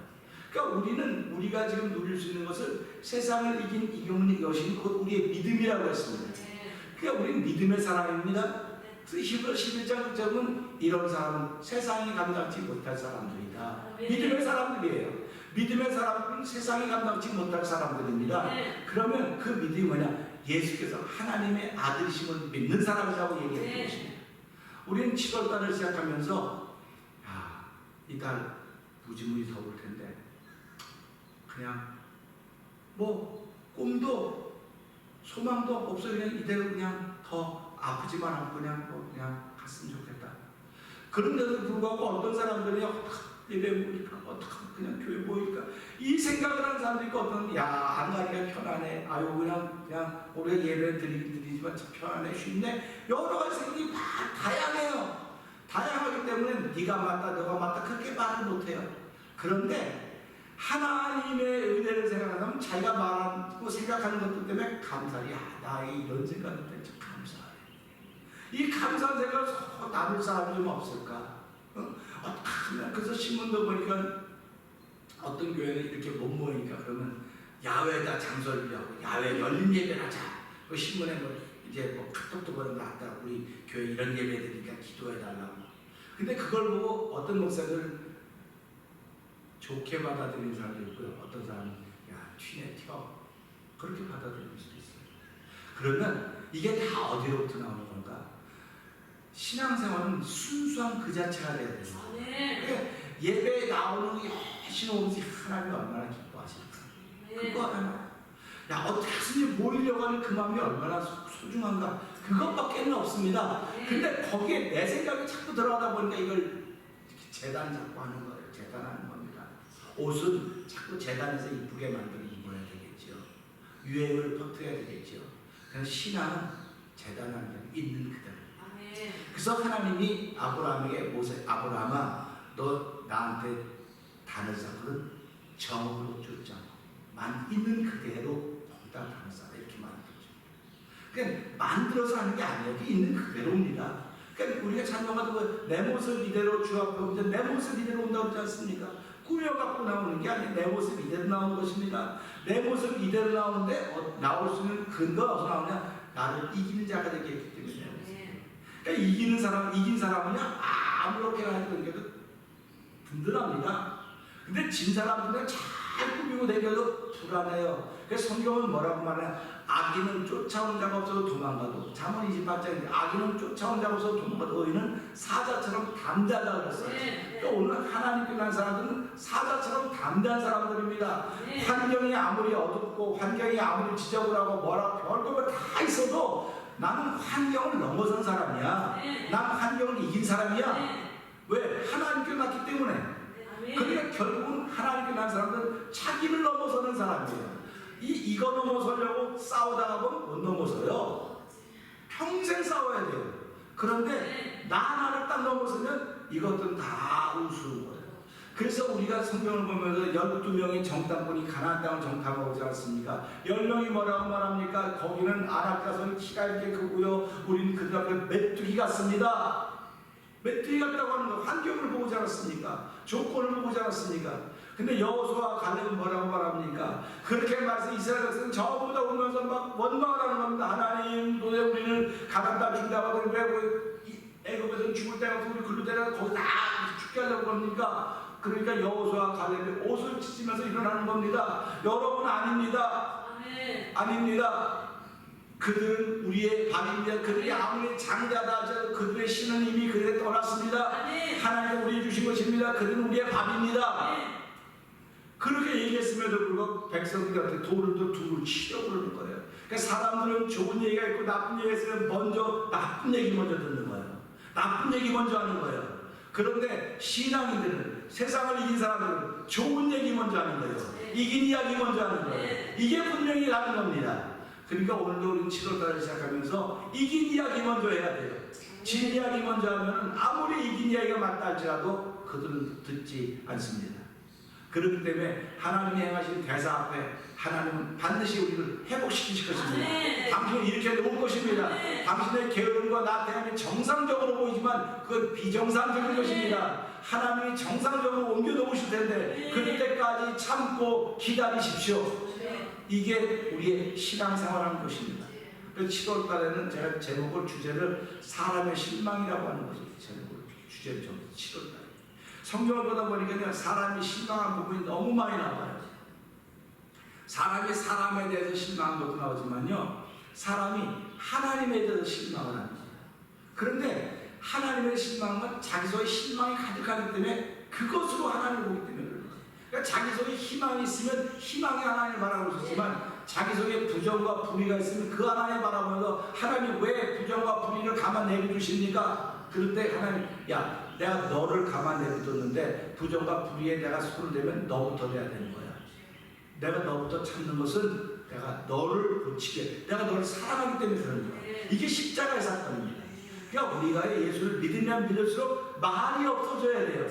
그러니까 우리가 지금 누릴 수 있는 것을 세상을 이기는 것이 곧 우리의 믿음이라고 했습니다. 그러니까 우리는 믿음의 사람입니다. 그래서 히브리서 11장 6절은 이런 사람은 세상이 감당치 못할 사람들이다. 믿음의 사람들이에요. 믿음의 사람들은 세상이 감당치 못할 사람들입니다. 그러면 그 믿음이 뭐냐? 예수께서 하나님의 아들이심을 믿는 사람이라고 얘기하는 것입니다. 우리는 7월달을 시작하면서 이달 무지무지 더울 텐데 그냥 뭐 꿈도 소망도 없어 그냥 이대로 그냥 더 아프지만 않고 그냥 뭐 그냥 갔으면 좋겠다. 그런데도 불구하고 어떤 사람들이 예배 모일까 어떡하면 그냥 교회 모일까 이 생각을 하는 사람들이 있고 어떤 안 가니까 편안해 아유 그냥 우리가 예배 드리지만 참 편안해 쉽네 여러 가지 생각이 다양해요. 다양하기 때문에 네가 맞다 너가 맞다 그렇게 말을 못해요. 그런데 하나님의 은혜를 생각하면 자기가 말하고 생각하는 것들 때문에 감사해. 나의 이런 생각을 때문에 참 감사해. 이 감사한 생각을 나눌 사람이 좀 없을까? 그래서 신문도 보니까 어떤 교회는 이렇게 못 모이니까 그러면 야외에다 장소를 비하고 야외 열린 예배를 하자. 그 신문에 뭐 이제 뭐 카톡도 보내면 나왔다. 우리 교회 이런 예배 드리니까 기도해달라고. 근데 그걸 보고 어떤 목사들 좋게 받아들이는 사람도 있고요. 어떤 사람은 튀네 튀어 그렇게 받아들이는 수도 있어요. 그러면 이게 다 어디로부터 나오는 건가? 신앙생활은 순수한 그 자체가 돼야 돼요. 네. 예배에 나오는 여신 오면서 하나님이 얼마나 기뻐하실까? 그거 하나. 어떻게 스님 모이려고 하는 그 마음이 얼마나 소중한가? 그것밖에는 없습니다. 근데 거기에 내 생각이 자꾸 들어가다 보니까 이걸 재단 자꾸 하는 거예요. 재단하는 겁니다. 옷은 자꾸 재단에서 이쁘게 만들어 입어야 되겠죠. 유행을 퍼뜨려야 되겠죠. 그래서 신앙은 재단하는 게 있는 그대로. 그래서 하나님이 아브라함에게 아브라함아 너 나한테 단을 쌓거든 정으로 쫓지 않고 있는 그대로 거기다 단을 쌓아 이렇게 만들어줘. 그러니까 만들어서 하는 게 아니에요. 있는 그대로입니다. 그러니까 우리가 찬양하도 내 모습 이대로 주 앞에 오면 내 모습 이대로 온다고 그러지 않습니까? 꾸며갖고 나오는 게 아니에요. 내 모습 이대로 나오는 것입니다. 내 모습 이대로 나오는데 나올 수 있는 근거가 어디서 나오냐? 나를 이기는 자가 되게 했기 때문에. 그러니까 이긴 사람은요 아무렇게나 해도 든든합니다. 근데 진 사람들은 잘 꾸미고 다녀도 불안해요. 그래서 성경은 뭐라고 말해요? 악인은 쫓아온 자가 없어도 도망가도 잠언 28장인데 악인은 쫓아온 자가 없어도 도망가도 의인은 사자처럼 담대하다고 그랬어요. 그러니까 오늘 하나님 끝난 사람들은 사자처럼 담대한 사람들입니다. 환경이 아무리 어둡고 환경이 아무리 지저분하고 뭐라고 별거 다 있어도 나는 환경을 넘어선 사람이야. 난 환경을 이긴 사람이야. 왜? 하나님께 났기 때문에. 그러니까 결국은 하나님께 난 사람들은 자기를 넘어서는 사람이에요. 이거 넘어서려고 싸우다가 보면 못 넘어서요. 평생 싸워야 돼요. 그런데 나를 딱 넘어서면 이것들은 다 우스운 거예요. 그래서 우리가 성경을 보면서 12명의 정탐꾼이 가나안 땅을 정탐하고 오지 않습니까? 10명이 뭐라고 말합니까? 거기는 아낙자손이 키가 이렇게 크고요. 우리는 그 앞에 메뚜기 같습니다. 메뚜기 같다고 하는 거 환경을 보고 자랐습니까? 조건을 보고 자랐습니까? 근데 여호수아와 갈렙은 뭐라고 말합니까? 그렇게 말해서 이스라엘 백성은 전부 다 오면서 막 원망을 하는 겁니다. 하나님 도대체 우리는 가나안 땅 준다고 왜 애굽에서 죽을 때가 우리 글로 데려가 거기 다 죽게 하려고 합니까? 그러니까 여호수아와 갈렙이 옷을 찢으면서 일어나는 겁니다. 여러분 아닙니다. 아닙니다. 그들은 우리의 밥입니다. 그들이 아무리 장대하다 하셔도 그들의 신은 이미 그들에 떠났습니다. 하나님이 우리에게 주신 것입니다. 그들은 우리의 밥입니다. 그렇게 얘기했음에도 불구하고 백성들한테 돌을 두고 치려고 그러는 거예요. 그러니까 사람들은 좋은 얘기가 있고 나쁜 얘기가 있으면 먼저 나쁜 얘기 먼저 듣는 거예요. 나쁜 얘기 먼저 하는 거예요. 그런데 신앙인들은 세상을 이긴 사람들은 좋은 얘기 먼저 하는 거예요. 이긴 이야기 먼저 하는 거예요. 이게 분명히 다른 겁니다. 그러니까 오늘도 우리는 7월달을 시작하면서 이긴 이야기 먼저 해야 돼요. 진 이야기 먼저 하면 아무리 이긴 이야기가 맞다 할지라도 그들은 듣지 않습니다. 그렇기 때문에 하나님이 행하신 대사 앞에 하나님은 반드시 우리를 회복시키실 것입니다. 당신은 이렇게 놓을 것입니다. 당신의 게으름과 나태함이 정상적으로 보이지만 그건 비정상적인 것입니다. 하나님이 정상적으로 옮겨 놓으실 텐데 그때까지 참고 기다리십시오. 이게 우리의 신앙생활하는 것입니다. 그래서 7월 달에는 제가 주제를 사람의 실망이라고 하는 것을 주제를 정해서 7월 달에 성경을 보다 보니까 사람이 실망한 부분이 너무 많이 나와요. 사람이 사람에 대해서 실망한 것도 나오지만요, 사람이 하나님에 대해서 실망을 합니다. 그런데 하나님의 실망은 자기 속에 실망이 가득하기 때문에 그것으로 하나님을 보기 때문에 그런 거예요. 그러니까 자기 속에 희망이 있으면 희망의 하나님을 바라볼 수 있지만 자기 속에 부정과 불의가 있으면 그 하나님 바라보면서 하나님 왜 부정과 불의를 가만 내비두십니까? 그럴 때 하나님 야 내가 너를 가만 내비뒀는데 부정과 불의에 내가 손을 대면 너부터 돼야 되는 거야. 내가 너부터 찾는 것은 내가 너를 고치게 내가 너를 사랑하기 때문에 그런 거야. 이게 십자가의 사건입니다. 그러니까 우리가 예수를 믿으면 믿을수록 말이 없어져야 돼요.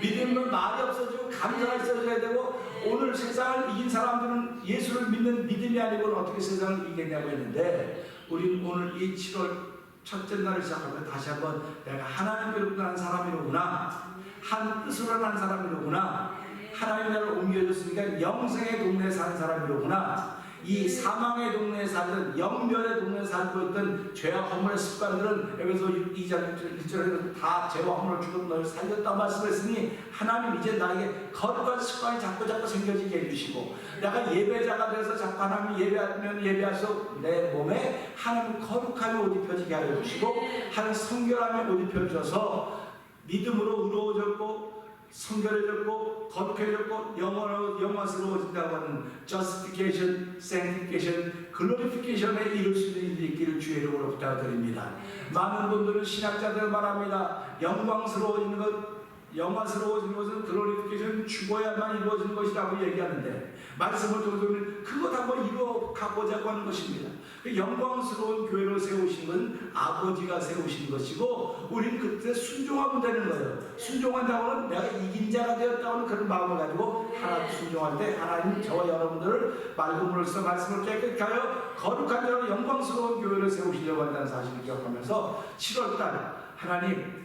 믿으면 말이 없어지고 감사가 있어져야 되고 오늘 세상을 이긴 사람들은 예수를 믿는 믿음이 아니고는 어떻게 세상을 이기겠냐고 했는데 우리는 오늘 이 7월 첫째 날을 시작하면 다시 한번 내가 하나님께로 난 사람이로구나 한 뜻으로 난 사람이로구나 하나님 나라를 옮겨줬으니까 영생의 동네에 사는 사람이로구나 이 사망의 동네에 살던 영면의 동네에 살고 있던 죄와 허물의 습관들은 에베소 2장 1절에서 다 죄와 허물을 죽은 너를 살렸다 말씀했으니 하나님 이제 나에게 거룩한 습관이 자꾸 생겨지게 해주시고 내가 예배자가 돼서 자꾸 하나님 예배하면 예배할수록 내 몸에 하나님 거룩함이 옷 입혀지게 하여 주시고 하나님 성결함이 옷 입혀주셔서 믿음으로 의로워졌고 성결해졌고 거룩해졌고 영화스러워진다고 하는 justification, sanctification, glorification에 이룰 수 있는 일이 있기를 주의 이름으로 부탁드립니다. 많은 분들은 신학자들 말합니다. 영광스러워지는 것, 영화스러워지는 것은 glorification 죽어야만 이루어지는 것이라고 얘기하는데 말씀을 통해서는 그것 한번 이루어 가보자고 하는 것입니다. 영광스러운 교회를 세우신 건 아버지가 세우신 것이고 우리는 그때 순종하면 되는 거예요. 순종한다고 하면 내가 이긴 자가 되었다고 하는 그런 마음을 가지고 하나님 순종할 때 하나님 저와 여러분들을 맑은 물로써 말씀을 깨끗게 하여 거룩한 자로 영광스러운 교회를 세우시려고 한다는 사실을 기억하면서 7월달 하나님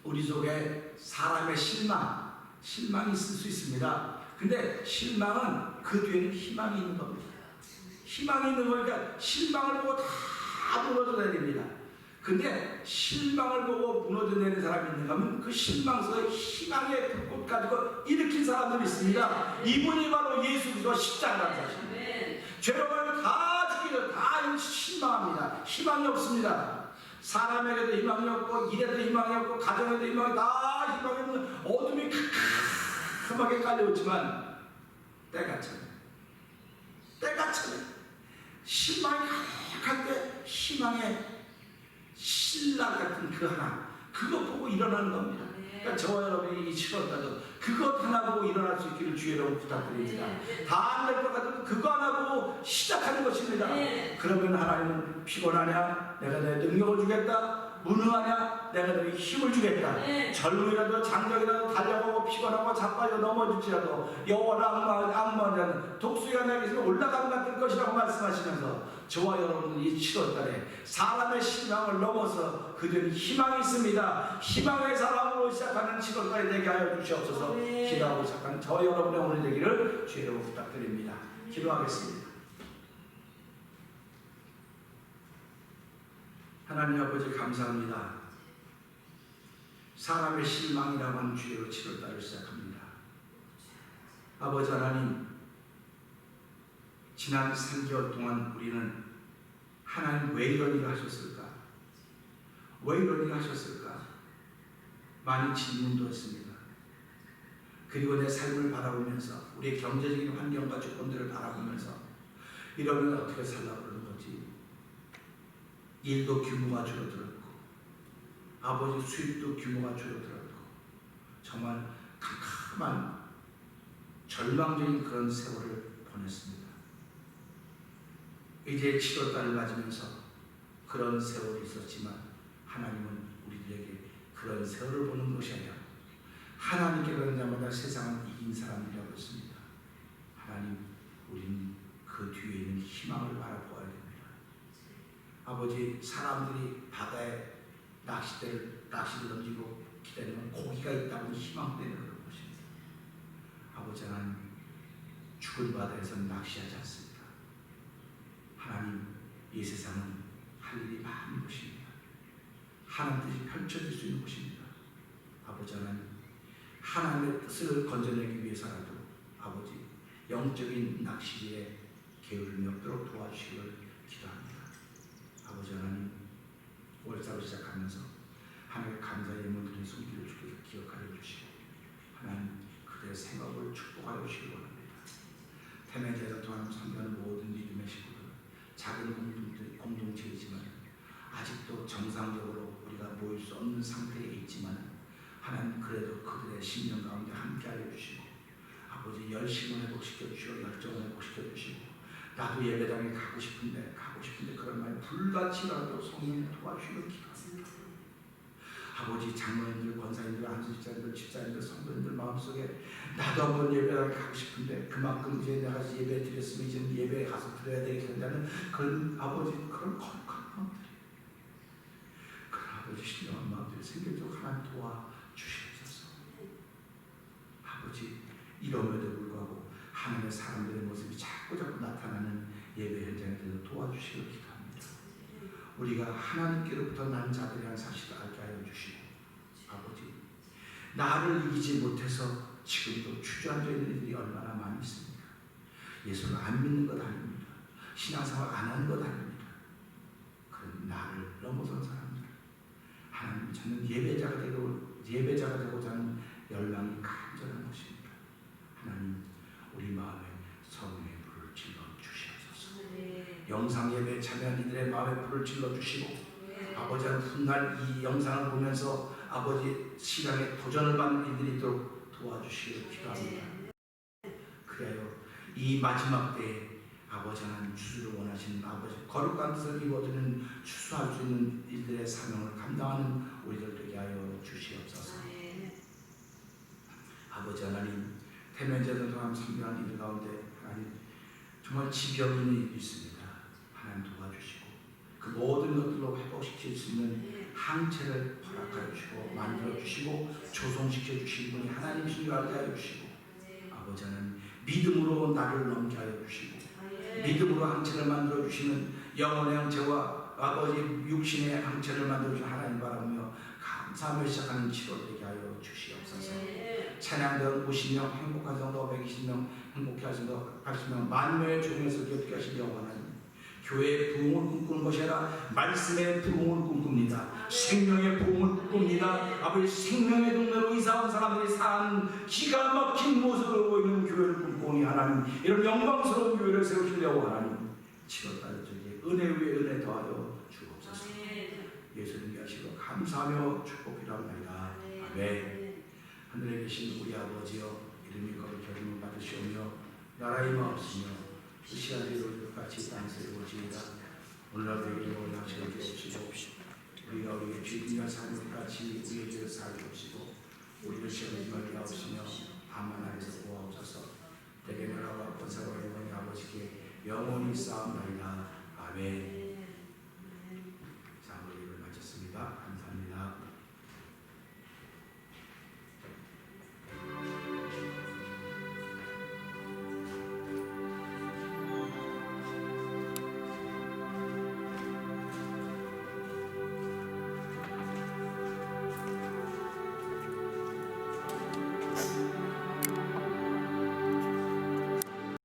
우리 속에 사람의 실망이 있을 수 있습니다. 근데 실망은 그 뒤에는 희망이 있는 겁니다. 희망이 있는 거니까 실망을 보고 다 무너져내립니다. 근데 실망을 보고 무너져내는 사람이 있는가 하면 그 실망 속에 희망의 불꽃 가지고 일으킨 사람들이 있습니다. 이분이 바로 예수 그리스도 십자가라는 사실입니다. 죄로 말고 다 죽기 전에 다 실망합니다. 희망이 없습니다. 사람에게도 희망이 없고 일에도 희망이 없고 가정에도 희망이 다 희망이 없는 어둠이 캄캄하게 깔려있지만 때가 차네 실망이 가득할 때 희망의 신랑 같은 그 하나 그거 보고 일어나는 겁니다. 그러니까 저와 여러분이 이 7월달도 그것 하나 보고 일어날 수 있기를 주의 이름으로 부탁드립니다. 다 안 될 것 같아도 그거 하나 보고 시작하는 것입니다. 그러면 하나님은 피곤하냐? 내가 내 능력을 주겠다. 무능하냐? 내가 너에게 힘을 주겠다. 젊은이라도 장정이라도 달려가고 피곤하고 자빠져 넘어질지라도 여호와를 악마하는 독수리가 내게 있으면 올라가면 같을 것이라고 말씀하시면서 저와 여러분은 이 7월달에 사람의 실망을 넘어서 그들은 희망이 있습니다. 희망의 사람으로 시작하는 7월달이 되게 하여 주시옵소서. 기도하고 시작하는 저와 여러분의 오늘 되기를 주의 이름으로 부탁드립니다. 기도하겠습니다. 하나님 아버지 감사합니다. 사람의 실망이라고 하는 주제로 7월달을 시작합니다. 아버지 하나님, 지난 3개월 동안 우리는 하나님 왜 이런 일을 하셨을까? 왜 이런 일을 하셨을까? 많이 질문도 했습니다. 그리고 내 삶을 바라보면서 우리의 경제적인 환경과 조건들을 바라보면서 이러면 어떻게 살라고 그러는 거지? 일도 규모가 줄어들었고 아버지 수입도 규모가 줄어들었고 정말 캄캄한 절망적인 그런 세월을 보냈습니다. 이제 7월달을 맞으면서 그런 세월이 있었지만 하나님은 우리들에게 그런 세월을 보는 것이 아니라 하나님께 그런 자마다 세상을 이긴 사람이라고 했습니다. 하나님, 우리는 그 뒤에 있는 희망을 바라보아야 됩니다. 아버지, 사람들이 바다에 낚시를 던지고 기다리면 고기가 있다고 희망되는 그런 것입니다. 아버지 하나님, 죽은 바다에서는 낚시하지 않습니다. 하나님, 이 세상은 할 일이 많은 것입니다. 하나님 뜻이 펼쳐질 수 있는 것입니다. 아버지 하나님, 하나님의 뜻을 건져내기 위해서라도 아버지, 영적인 낚시에 게으름이 없도록 도와주시기를 기도합니다. 아버지 하나님, 월사로 시작하면서 하나님의 감사의 예물들의 손길을 주께서 기억하여 주시고 도와주시기 원합니다. 태매제를 통한 선교하는 모든 믿음의 식구들, 작은 공동체이지만 아직도 정상적으로 우리가 모일 수 없는 상태에 있지만 하나님 그래도 그들의 심령 가운데 함께하여 주시고 아버지 열심을 회복시켜 주시고 열정을 회복시켜 주시고 나도 예배당에 가고 싶은데 그런 말 불같이라도 성령이 도와주시길 기도합니다. 아버지 장로님들, 권사님들, 안수집사님들, 집사님들, 성도님들 마음속에 나도 한번 예배당에 가고 싶은데 그만큼 이제 내가 예배 드렸으면 이제 예배에 가서 드려야 되겠다는 그런 아버지 그런 거룩한 마음들이 그런 아버지 신령한 마음들이 생겨도 하나님 도와주시옵소서. 아버지 이럼에도 불구하고 하나님의 사람들의 모습이 자꾸 나타나는 예배 현장에 대해서 도와주시길 기도합니다. 우리가 하나님께로부터 난 자들이라는 사실을 알게 하여 주시고 아버지 나를 이기지 못해서 지금도 주저앉아 있는 이들이 얼마나 많이 있습니까? 예수를 안 믿는 것 아닙니다. 신앙생활 안 하는 것 아닙니다. 그런 나를 넘어선 사람들 하나님 저는 예배자가 되고자 하는 열망이 간절한 것입니다. 하나님 우리 마음에 성령의 불을 질러 주시옵소서. 영상 예배에 참여한 이들의 마음에 불을 질러 주시고 아버지 한 훗날 이 영상을 보면서 아버지 신앙에 도전을 받는 이들이 있도록 도와주시기를 기도합니다. 그래요 이 마지막 때에 아버지 하나님 주수를 원하시는 아버지 거룩한 뜻을 이루어지는 추수할 수 있는 이들의 사명을 감당하는 우리들 되게 하여 주시옵소서. 아버지 하나님 태면제를 통한 선교한 이들 가운데 하나님 정말 지병인이 있습니다. 하나님 도와주시고 그 모든 것들로 회복시킬 수 있는 항체를 허락하여 주시고 만들어 주시고 조성시켜 주신 분이 하나님이신 줄 알게 하여 주시고 아버지 하나님 믿음으로 나를 넘게 하여 주시고 믿음으로 항체를 만들어 주시는 영혼의 항체와 아버지 육신의 항체를 만들어 주신 하나님 바라보며 감사하며 시작하는 7월 되게 하여 주시옵소서. 찬양대원 50명, 행복한 성도 120명, 행복해 하신 것 80명, 만명의 종에서 기업케 하신 영원한 교회의 부흥을 꿈꾸는 것이 아니라 말씀의 부흥을 꿈꿉니다. 생명의 부흥을 꿈꿉니다. 아버지 생명의 동네로 이사온 사람들이 산 기가 막힌 모습을 보이는 교회를 꿈꾸니 하나님 이런 영광스러운 교회를 세우시려고 하나님 7월달 저기 은혜 위에 은혜 더하여 주옵소서. 예수님 계시고 감사하며 축복이랍니다. 아멘. 하늘에 계신 우리 아버지여 이름이 거룩하심을 받으시오며 나라의 마옵시며 뜻이 아래로 같이 땅에서 이루어지이다. 오늘 우리에게 먹을 양식을 주옵시고 우리가 우리에게 죄인이나 사는 것 같이 우리의 죄를 사하게 하시고 우리를 시험에 들게 하옵시며 다만 아래서 구하옵소서. 내게 나라와 권세와 영광이 아버지께 영원히 쌓옵나이다. 아멘.